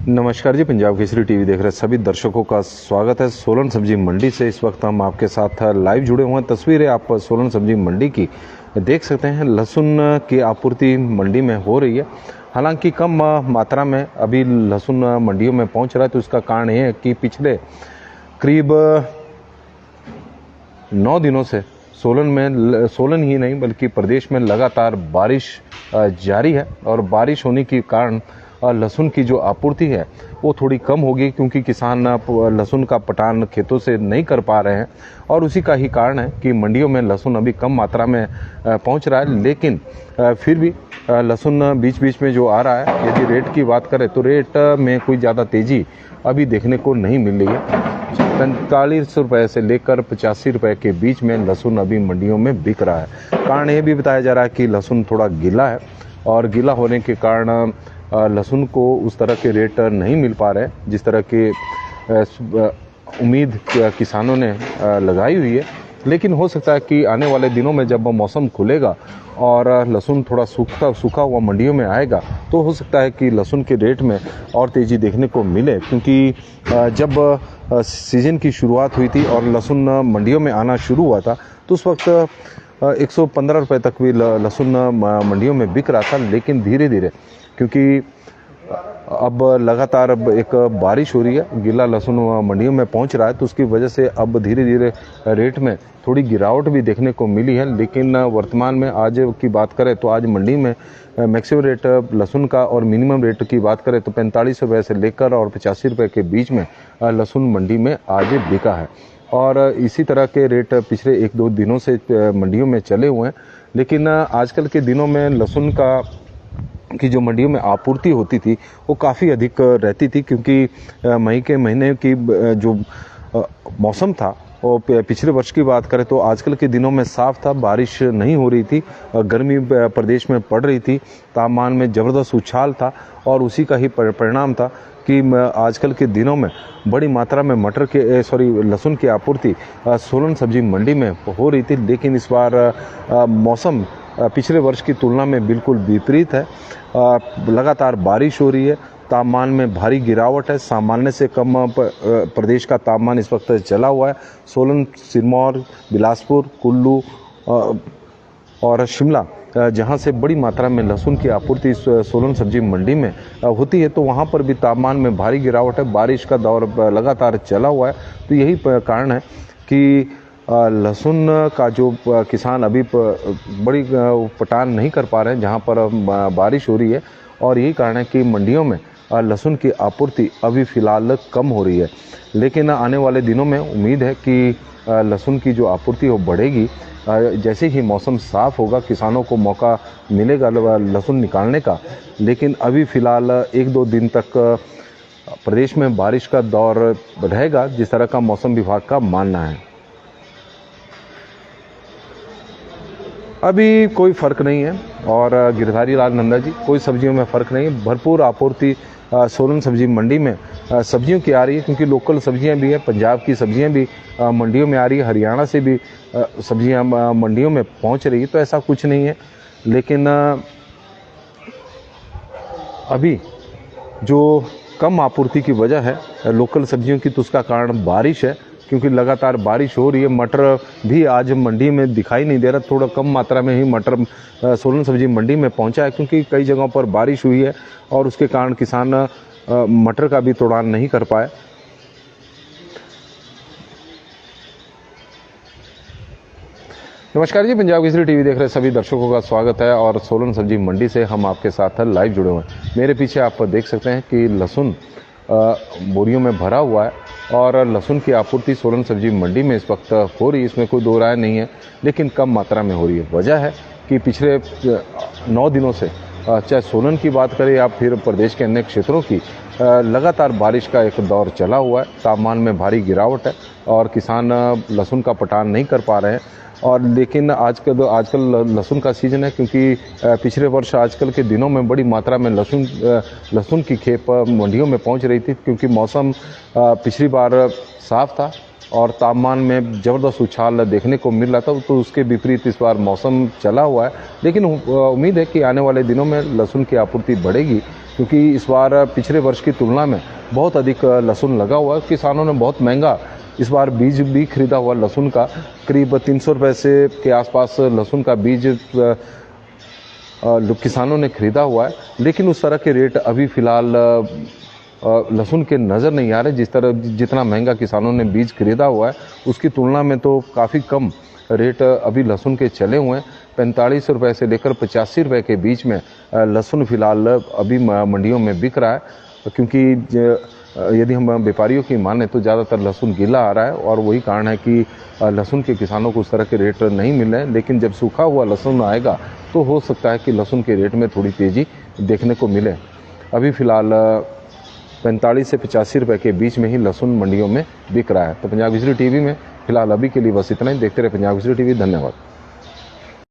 नमस्कार जी, पंजाब केसरी टीवी देख रहे सभी दर्शकों का स्वागत है। सोलन सब्जी मंडी से इस वक्त हम आपके साथ लाइव जुड़े हुए हैं। तस्वीरें आप सोलन सब्जी मंडी की देख सकते हैं। लहसुन की आपूर्ति मंडी में हो रही है, हालांकि कम मात्रा में अभी लहसुन मंडियों में पहुंच रहा है। तो इसका कारण ये है कि पिछले करीब 9 दिनों से सोलन ही नहीं बल्कि प्रदेश में लगातार बारिश जारी है और बारिश होने के कारण लहसुन की जो आपूर्ति है वो थोड़ी कम होगी, क्योंकि किसान लहसुन का पटान खेतों से नहीं कर पा रहे हैं। और उसी का ही कारण है कि मंडियों में लहसुन अभी कम मात्रा में पहुंच रहा है। लेकिन फिर भी लहसुन बीच बीच में जो आ रहा है, यदि रेट की बात करें तो रेट में कोई ज़्यादा तेज़ी अभी देखने को नहीं मिल रही है। 45 रुपये से लेकर 85 रुपये के बीच में लहसुन अभी मंडियों में बिक रहा है। कारण ये भी बताया जा रहा है कि लहसुन थोड़ा गीला है और गीला होने के कारण लहसुन को उस तरह के रेट नहीं मिल पा रहे जिस तरह की उम्मीद किसानों ने लगाई हुई है। लेकिन हो सकता है कि आने वाले दिनों में जब मौसम खुलेगा और लहसुन थोड़ा सूखा हुआ मंडियों में आएगा तो हो सकता है कि लहसुन के रेट में और तेज़ी देखने को मिले, क्योंकि जब सीज़न की शुरुआत हुई थी और लहसुन मंडियों में आना शुरू हुआ था तो उस वक्त 115 रुपये तक भी लहसुन मंडियों में बिक रहा था। लेकिन धीरे धीरे क्योंकि अब लगातार एक बारिश हो रही है, गीला लहसुन मंडियों में पहुंच रहा है, तो उसकी वजह से अब धीरे धीरे रेट में थोड़ी गिरावट भी देखने को मिली है। लेकिन वर्तमान में आज की बात करें तो आज मंडी में मैक्सिमम रेट लहसुन का और मिनिमम रेट की बात करें तो 45 रुपये से लेकर और 85 रुपये के बीच में लहसुन मंडी में आज बिका है। और इसी तरह के रेट पिछले 1-2 दिनों से मंडियों में चले हुए हैं। लेकिन आजकल के दिनों में लहसुन की जो मंडियों में आपूर्ति होती थी वो काफ़ी अधिक रहती थी, क्योंकि मई के महीने की जो मौसम था वो पिछले वर्ष की बात करें तो आजकल के दिनों में साफ था, बारिश नहीं हो रही थी, गर्मी प्रदेश में पड़ रही थी, तापमान में ज़बरदस्त उछाल था। और उसी का ही परिणाम था कि आजकल के दिनों में बड़ी मात्रा में लहसुन की आपूर्ति सोलन सब्जी मंडी में हो रही थी। लेकिन इस बार मौसम पिछले वर्ष की तुलना में बिल्कुल विपरीत है। लगातार बारिश हो रही है, तापमान में भारी गिरावट है, सामान्य से कम प्रदेश का तापमान इस वक्त चला हुआ है। सोलन, सिरमौर, बिलासपुर, कुल्लू और शिमला जहां से बड़ी मात्रा में लहसुन की आपूर्ति सोलन सब्जी मंडी में होती है, तो वहां पर भी तापमान में भारी गिरावट है। बारिश का दौर लगातार चला हुआ है। तो यही कारण है कि लहसुन का जो किसान अभी बड़ी पटान नहीं कर पा रहे हैं जहां पर बारिश हो रही है। और यही कारण है कि मंडियों में लहसुन की आपूर्ति अभी फ़िलहाल कम हो रही है। लेकिन आने वाले दिनों में उम्मीद है कि लहसुन की जो आपूर्ति वो बढ़ेगी। जैसे ही मौसम साफ़ होगा किसानों को मौका मिलेगा लहसुन निकालने का। लेकिन अभी फ़िलहाल 1-2 दिन तक प्रदेश में बारिश का दौर रहेगा, जिस तरह का मौसम विभाग का मानना है। अभी कोई फ़र्क नहीं है और गिरधारी लाल नंदा जी, कोई सब्जियों में फ़र्क नहीं है। भरपूर आपूर्ति सोलन सब्जी मंडी में सब्जियों की आ रही है, क्योंकि लोकल सब्जियां भी हैं, पंजाब की सब्जियां भी मंडियों में आ रही है, हरियाणा से भी सब्जियां मंडियों में पहुंच रही है। तो ऐसा कुछ नहीं है। लेकिन अभी जो कम आपूर्ति की वजह है लोकल सब्जियों की, तो उसका कारण बारिश है, क्योंकि लगातार बारिश हो रही है। मटर भी आज मंडी में दिखाई नहीं दे रहा, थोड़ा कम मात्रा में ही मटर सोलन सब्जी मंडी में पहुंचा है, क्योंकि कई जगहों पर बारिश हुई है और उसके कारण किसान मटर का भी तोड़ान नहीं कर पाए। नमस्कार जी, पंजाब केसरी टीवी देख रहे सभी दर्शकों का स्वागत है और सोलन सब्जी मंडी से हम आपके साथ लाइव जुड़े हुए हैं। मेरे पीछे आप देख सकते हैं कि लहसुन बोरियों में भरा हुआ है और लहसुन की आपूर्ति सोलन सब्जी मंडी में इस वक्त हो रही है, इसमें कोई दो राय नहीं है। लेकिन कम मात्रा में हो रही है। वजह है कि पिछले 9 दिनों से चाहे सोलन की बात करें या फिर प्रदेश के अन्य क्षेत्रों की, लगातार बारिश का एक दौर चला हुआ है। तापमान में भारी गिरावट है और किसान लहसुन का पटान नहीं कर पा रहे हैं। और लेकिन आजकल लहसुन का सीज़न है, क्योंकि पिछले वर्ष आजकल के दिनों में बड़ी मात्रा में लहसुन की खेप मंडियों में पहुंच रही थी, क्योंकि मौसम पिछली बार साफ़ था और तापमान में ज़बरदस्त उछाल देखने को मिल रहा था। तो उसके विपरीत इस बार मौसम चला हुआ है। लेकिन उम्मीद है कि आने वाले दिनों में लहसुन की आपूर्ति बढ़ेगी क्योंकि इस बार पिछले वर्ष की तुलना में बहुत अधिक लहसुन लगा हुआ है। किसानों ने बहुत महंगा इस बार बीज भी खरीदा हुआ लहसुन का, करीब 300 रुपये से के आसपास लहसुन का बीज किसानों ने खरीदा हुआ है। लेकिन उस तरह के रेट अभी फ़िलहाल लहसुन के नज़र नहीं आ रहे। जितना महंगा किसानों ने बीज खरीदा हुआ है उसकी तुलना में तो काफ़ी कम रेट अभी लहसुन के चले हुए हैं। 45 रुपये से लेकर 85 रुपये के बीच में लहसुन फ़िलहाल अभी मंडियों में बिक रहा है। क्योंकि यदि हम व्यापारियों की माने तो ज़्यादातर लहसुन गीला आ रहा है और वही कारण है कि लहसुन के किसानों को उस तरह के रेट नहीं मिल रहे हैं। लेकिन जब सूखा हुआ लहसुन आएगा तो हो सकता है कि लहसुन के रेट में थोड़ी तेज़ी देखने को मिले। अभी फ़िलहाल 45 से 85 रुपये के बीच में ही लहसुन मंडियों में बिक रहा है। तो पंजाब केसरी टीवी में फ़िलहाल अभी के लिए बस इतना ही। देखते रहे पंजाब केसरी टीवी। धन्यवाद।